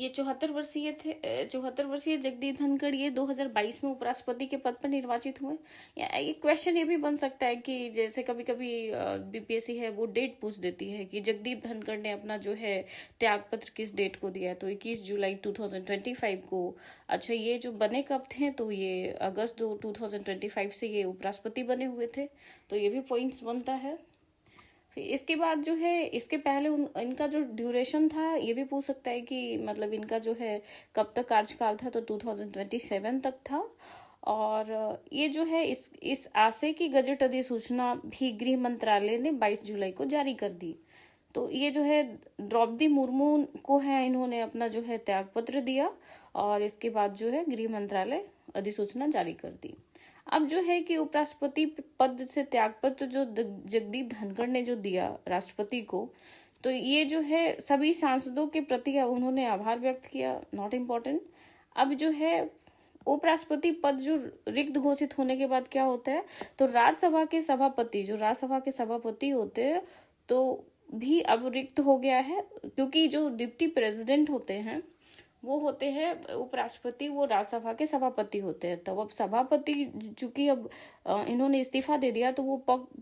ये 74 वर्षीय जगदीप धनखड़ ये 2022 में उपराष्ट्रपति के पद पर निर्वाचित हुए। ये क्वेश्चन ये भी बन सकता है कि जैसे कभी कभी बीपीएससी है वो डेट पूछ देती है कि जगदीप धनखड़ ने अपना जो है त्याग पत्र किस डेट को दिया है, तो 21 जुलाई 2025 को। अच्छा, ये जो बने कब थे, तो ये अगस्त 2025 से ये उपराष्ट्रपति बने हुए थे, तो ये भी पॉइंट्स बनता है। फिर इसके बाद जो है, इसके पहले इनका जो ड्यूरेशन था ये भी पूछ सकता है कि मतलब इनका जो है कब तक कार्यकाल था, तो 2027 तक था। और ये जो है इस आशय की गजट अधिसूचना भी गृह मंत्रालय ने 22 जुलाई को जारी कर दी। तो ये जो है द्रौपदी मुर्मू को है, इन्होंने अपना जो है त्याग पत्र दिया और इसके बाद जो है गृह मंत्रालय अधिसूचना जारी कर दी। अब जो है कि उपराष्ट्रपति पद से त्यागपत्र जो जगदीप धनखड़ ने जो दिया राष्ट्रपति को, तो ये जो है सभी सांसदों के प्रति उन्होंने आभार व्यक्त किया, नॉट इम्पोर्टेंट। अब जो है उपराष्ट्रपति पद जो रिक्त घोषित होने के बाद क्या होता है, तो राज्यसभा के सभापति होते हैं तो भी अब रिक्त हो गया है, क्योंकि जो डिप्टी प्रेसिडेंट होते हैं वो होते हैं उपराष्ट्रपति, वो राज्यसभा के सभापति होते हैं। तब अब सभापति चूंकि अब इन्होंने इस्तीफा दे दिया तो वो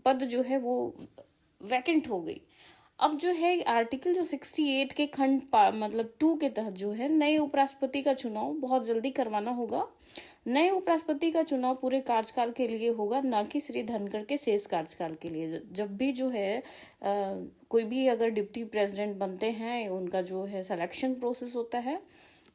पद जो है वो वैकेंट हो गई। अब जो है आर्टिकल जो 68 के खंड मतलब 2 के तहत जो है नए उपराष्ट्रपति का चुनाव बहुत जल्दी करवाना होगा। नए उपराष्ट्रपति का चुनाव पूरे कार्यकाल के लिए होगा, ना कि श्री धनखड़ के शेष कार्यकाल के लिए। जब भी जो है कोई भी अगर डिप्टी प्रेसिडेंट बनते हैं, उनका जो है सिलेक्शन प्रोसेस होता है,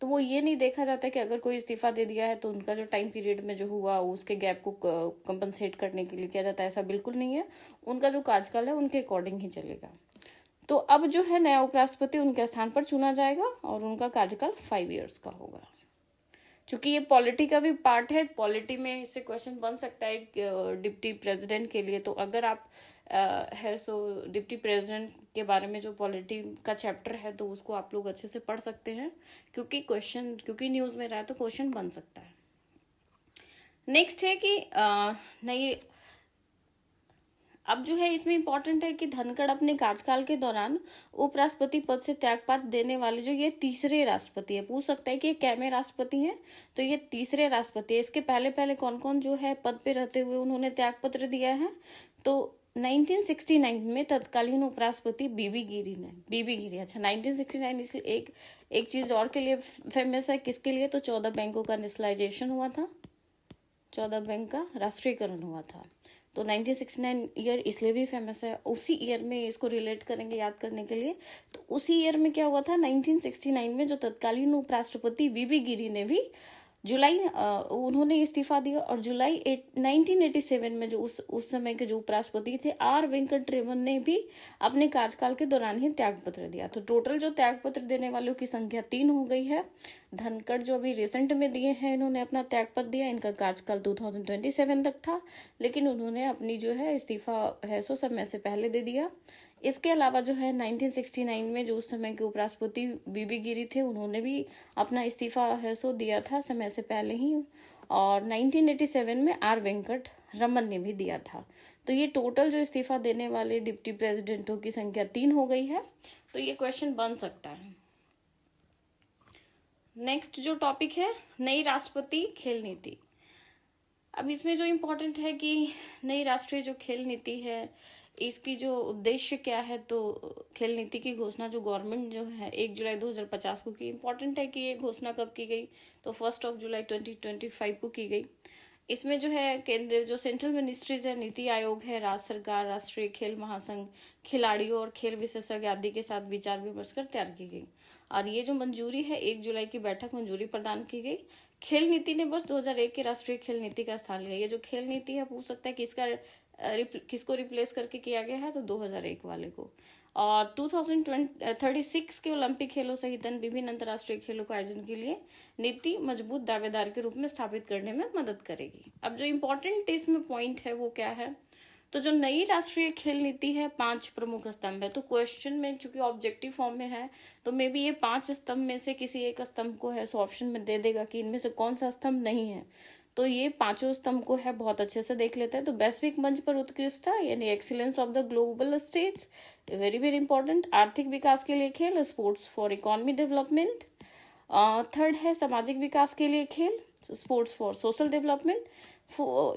तो वो ये नहीं देखा जाता कि अगर कोई इस्तीफा दे दिया है तो उनका जो टाइम पीरियड में जो हुआ उसके गैप को कंपनसेट करने के लिए किया जाता है, ऐसा बिल्कुल नहीं है। उनका जो कार्यकाल है उनके अकॉर्डिंग ही चलेगा। तो अब जो है नया उपराष्ट्रपति उनके स्थान पर चुना जाएगा और उनका कार्यकाल 5 इयर्स का होगा। चूंकि ये पॉलिटी का भी पार्ट है, पॉलिटी में इससे क्वेश्चन बन सकता है डिप्टी प्रेसिडेंट के लिए। तो अगर आप है सो डिप्टी प्रेसिडेंट के बारे में जो पॉलिटी का चैप्टर है तो उसको आप लोग अच्छे से पढ़ सकते हैं, क्योंकि न्यूज में रहा है तो क्वेश्चन बन सकता है। नेक्स्ट है कि नई, अब जो है इसमें इंपॉर्टेंट है कि धनखड़ अपने कार्यकाल के दौरान उपराष्ट्रपति पद से त्यागपत्र देने वाले जो ये तीसरे राष्ट्रपति है। पूछ सकता है कि ये कैमे राष्ट्रपति हैं, तो ये तीसरे राष्ट्रपति है। इसके पहले कौन कौन जो है पद पे रहते हुए उन्होंने त्यागपत्र दिया है, तो 1969 में तत्कालीन उपराष्ट्रपति बीबी गिरी। अच्छा, 1969 इसलिए एक चीज और के लिए फेमस है, किसके लिए, तो 14 बैंकों का नेशनलाइजेशन हुआ था, 14 बैंक का राष्ट्रीयकरण हुआ था। तो 1969 ईयर इसलिए भी फेमस है। उसी ईयर में इसको रिलेट करेंगे याद करने के लिए, तो उसी ईयर में क्या हुआ था, 1969 में जो तत्कालीन उपराष्ट्रपति बीबी गिरी ने भी उन्होंने इस्तीफा दिया, और जुलाई 1987 में जो उस समय के जो उपराष्ट्रपति थे आर वेंकटरेमन ने भी अपने कार्यकाल के दौरान ही त्यागपत्र दिया। तो टोटल जो त्यागपत्र देने वालों की संख्या 3 हो गई है। धनखड़ जो अभी रिसेंट में दिए हैं, इन्होंने अपना त्यागपत्र दिया, इनका कार्यकाल 2027 तक था, लेकिन उन्होंने अपनी जो है इस्तीफा है सो समय से पहले दे दिया। इसके अलावा जो है 1969 में जो उस समय के उपराष्ट्रपति बीबी गिरी थे, उन्होंने भी अपना इस्तीफा है सो दिया था समय से पहले ही, और 1987 में आर वेंकट रमन ने भी दिया था। तो ये टोटल जो इस्तीफा देने वाले डिप्टी प्रेसिडेंटों की संख्या 3 हो गई है। तो ये क्वेश्चन बन सकता है। नेक्स्ट जो टॉपिक है, नई राष्ट्रपति खेल नीति। अब इसमें जो इम्पोर्टेंट है कि नई राष्ट्रीय जो खेल नीति है, इसकी जो उद्देश्य क्या है, तो खेल नीति की घोषणा जो गवर्नमेंट जो है 1 जुलाई 2050 को की। इम्पोर्टेंट है कि ये घोषणा कब की गई, तो 1 जुलाई 2025 को की गई। इसमें जो है केंद्र जो सेंट्रल मिनिस्ट्रीज है, नीति आयोग है, राज्य सरकार, राष्ट्रीय खेल महासंघ, खिलाड़ियों और खेल विशेषज्ञ आदि के साथ विचार विमर्श कर तैयार की गई। और ये जो मंजूरी है 1 जुलाई की बैठक मंजूरी प्रदान की गई। खेल नीति ने वर्ष 2001 के राष्ट्रीय खेल नीति का स्थान लिया। ये जो खेल नीति है पूछ सकता है किसको रिप्लेस करके किया गया है, तो 2001 वाले को। और 2036 के ओलंपिक खेलों सहित विभिन्न अंतर्राष्ट्रीय खेलों के आयोजन के लिए नीति मजबूत दावेदार के रूप में स्थापित करने में मदद करेगी। अब जो इम्पोर्टेंट इसमें पॉइंट है वो क्या है, तो जो नई राष्ट्रीय खेल नीति है 5 प्रमुख स्तंभ है। तो क्वेश्चन में चूंकि ऑब्जेक्टिव फॉर्म में है, तो मे बी ये 5 स्तंभ में से किसी एक स्तंभ को है सो ऑप्शन में दे देगा कि इनमें से कौन सा स्तंभ नहीं है। तो ये 5 स्तंभ को है बहुत अच्छे से देख लेते हैं। तो वैश्विक मंच पर उत्कृष्टता यानी excellence of the global stage, very very important. आर्थिक विकास के लिए खेल, sports for economy development, third है सामाजिक विकास के लिए खेल, स्पोर्ट्स फॉर सोशल डेवलपमेंट।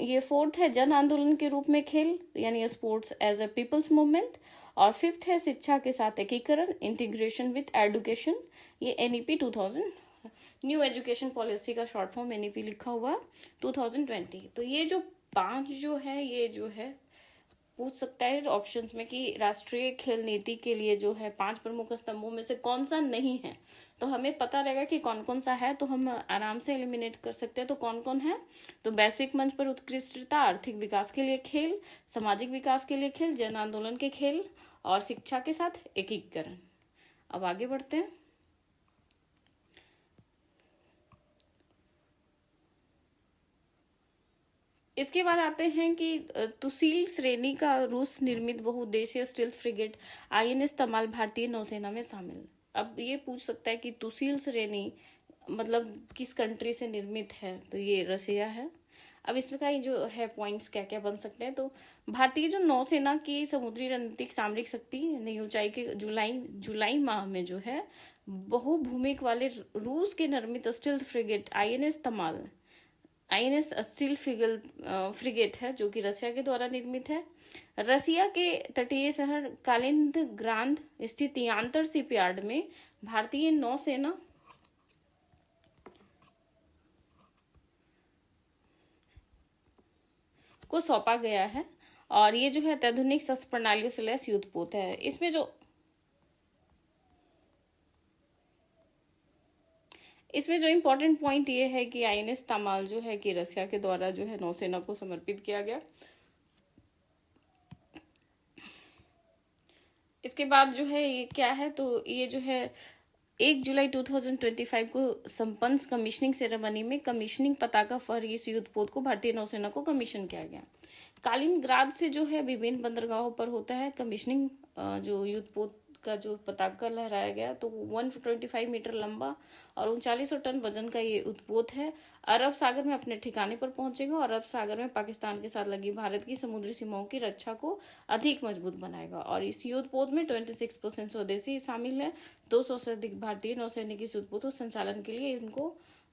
ये फोर्थ है जन आंदोलन के रूप में खेल, यानी sports as a people's movement. और फिफ्थ है शिक्षा के साथ एकीकरण, इंटीग्रेशन विथ एडुकेशन। ये एनईपी 2000, न्यू एजुकेशन पॉलिसी का शॉर्ट फॉर्म एनईपी लिखा हुआ 2020। तो ये जो 5 जो है, ये जो है पूछ सकता है ऑप्शंस में कि राष्ट्रीय खेल नीति के लिए जो है 5 प्रमुख स्तंभों में से कौन सा नहीं है। तो हमें पता रहेगा कि कौन कौन सा है, तो हम आराम से एलिमिनेट कर सकते हैं। तो कौन कौन है, तो वैश्विक मंच पर उत्कृष्टता, आर्थिक विकास के लिए खेल, सामाजिक विकास के लिए खेल, जन आंदोलन के खेल और शिक्षा के साथ एकीकरण। अब आगे बढ़ते हैं। इसके बाद आते हैं कि तुसील श्रेणी का रूस निर्मित बहुउद्देशीय स्टील्थ फ्रिगेट आईएनएस तमाल भारतीय नौसेना में शामिल। अब ये पूछ सकता है कि तुसील श्रेणी मतलब किस कंट्री से निर्मित है, तो ये रसिया है। अब इसमें का जो है पॉइंट्स क्या क्या बन सकते हैं, तो भारतीय जो नौसेना की समुद्री रणनीतिक सामरिक शक्ति नई ऊंचाई के जुलाई माह में जो है बहुभूमिक वाले रूस के निर्मित stealth frigate INS steel frigate है, जो कि रसिया के द्वारा निर्मित है। रसिया के तटीय शहर कालिनिंग्राद स्थित यांतर शिपयार्ड में भारतीय नौसेना को सौंपा गया है। और ये जो है अत्याधुनिक शस्त्र प्रणालियों से लैस युद्धपोत है। इसमें जो इम्पोर्टेंट पॉइंट ये है कि आईएनएस तमाल जो है कि रसिया के द्वारा जो है नौसेना को समर्पित किया गया। इसके बाद जो है ये क्या है, तो ये जो है 1 जुलाई 2025 को संपन्न कमीशनिंग सेरेमनी में कमीशनिंग पताका फॉर इस युद्धपोत को भारतीय नौसेना को कमीशन किया गया। कालिनग्राद से जो है विभिन्न बंदरगाहों पर होता है कमीशनिंग। जो युद्धपोत का जो पताका लहराया गया, तो 125 मीटर लंबा और 3900 टन वजन का ये युद्धपोत है। अरब सागर में अपने ठिकाने पर पहुंचेगा और अरब सागर में पाकिस्तान के साथ लगी भारत की समुद्री सीमाओं की रक्षा को अधिक मजबूत बनाएगा। और इस युद्धपोत में 26% स्वदेशी शामिल है। 200 से अधिक भारतीय नौसैनिक इस युद्धपोत संचालन के लिए इनको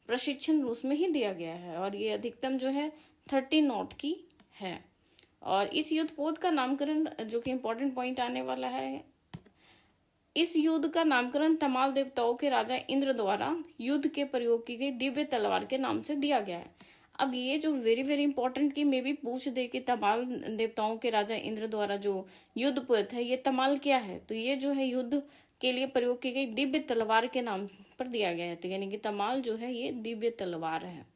प्रशिक्षण रूस में ही दिया गया है। और ये अधिकतम जो है 30 नॉट की है। और इस युद्धपोत का नामकरण, जो कि इम्पोर्टेंट पॉइंट आने वाला है, इस युद्ध का नामकरण तमाल देवताओं के राजा इंद्र द्वारा युद्ध के प्रयोग की गई दिव्य तलवार के नाम से दिया गया है। अब ये जो वेरी वेरी इंपॉर्टेंट की मे भी पूछ दे कि तमाल देवताओं के राजा इंद्र द्वारा जो युद्ध पोत है, ये तमाल क्या है, तो ये जो है युद्ध के लिए प्रयोग की गई दिव्य तलवार के नाम पर दिया गया है। तो यानी कि तमाल जो है ये दिव्य तलवार है।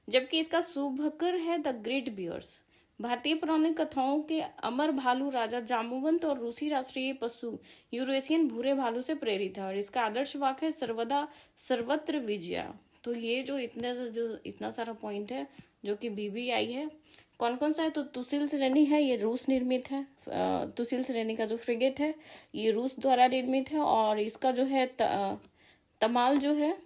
जबकि इसका शुभकर है द ग्रेट बियर्स। भारतीय पौराणिक कथाओं के अमर भालू राजा जाम्बुवंत और रूसी राष्ट्रीय पशु यूरेशियन भूरे भालू से प्रेरित है। और इसका आदर्श वाक्य है सर्वदा सर्वत्र विजया। तो ये जो इतना सारा पॉइंट है जो कि बीबीआई है, कौन कौन सा है, तो तुसील श्रेणी है, ये रूस निर्मित है। तुसील श्रेणी का जो फ्रिगेट है ये रूस द्वारा निर्मित है। और इसका जो है तमाल जो है,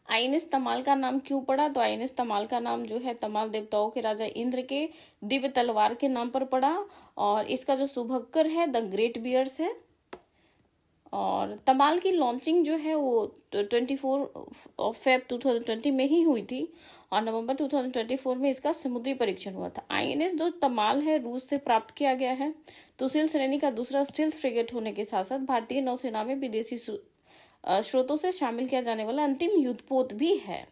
आईएनएस तमाल का नाम क्यों पड़ा, तो आईएनएस तमाल का नाम जो है तमाल देवताओं के राजा इंद्र के दिव्य तलवार के नाम पर पड़ा। और इसका जो शुभकर है द ग्रेट बियर्स है। और तमाल की लॉन्चिंग जो है वो 24 फेब 2020 में ही हुई थी। और नवंबर 2024 में इसका समुद्री परीक्षण हुआ था। आईएनएस जो तमाल है रूस से प्राप्त किया गया है। तुसील श्रेणी का दूसरा स्टील्थ फ्रिगेट होने के साथ साथ भारतीय नौसेना में विदेशी स्रोतों से शामिल किया जाने वाला अंतिम युद्धपोत भी है।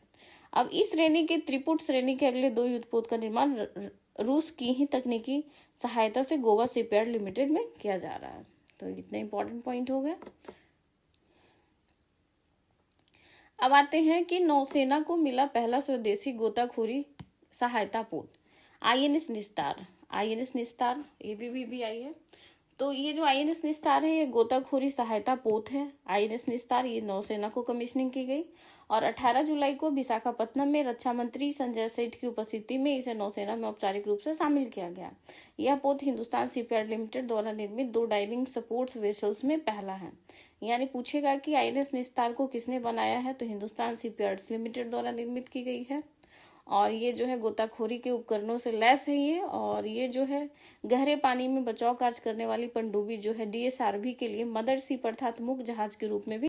अब इस श्रेणी के त्रिपुट श्रेणी के अगले 2 युद्धपोत का निर्माण रूस की ही तकनीकी सहायता से गोवा शिपयार्ड लिमिटेड में किया जा रहा है। तो इतने इंपॉर्टेंट पॉइंट हो गए। अब आते हैं कि नौसेना को मिला पहला स्वदेशी गोताखोरी सहायता पोत आईएनएस निस्तार ये भी आई है। तो ये जो आईएनएस निस्तार है ये गोताखोरी सहायता पोत है। आईएनएस निस्तार ये नौसेना को कमीशनिंग की गई और 18 जुलाई को विशाखापत्तनम में रक्षा मंत्री संजय सेठ की उपस्थिति में इसे नौसेना में औपचारिक रूप से शामिल किया गया। यह पोत हिंदुस्तान शिपयार्ड लिमिटेड द्वारा निर्मित 2 डाइविंग सपोर्ट्स वेसल्स में पहला है। यानी पूछेगा कि आईएनएस निस्तार को किसने बनाया है, तो हिंदुस्तान शिपयार्ड्स लिमिटेड द्वारा निर्मित की गई है। और ये जो है गोताखोरी के उपकरणों से लैस है ये। और ये जो है गहरे पानी में बचाव कार्य करने वाली पनडुब्बी जो है डीएसआरवी के लिए मदर शिप अर्थात मुख्य जहाज के रूप में भी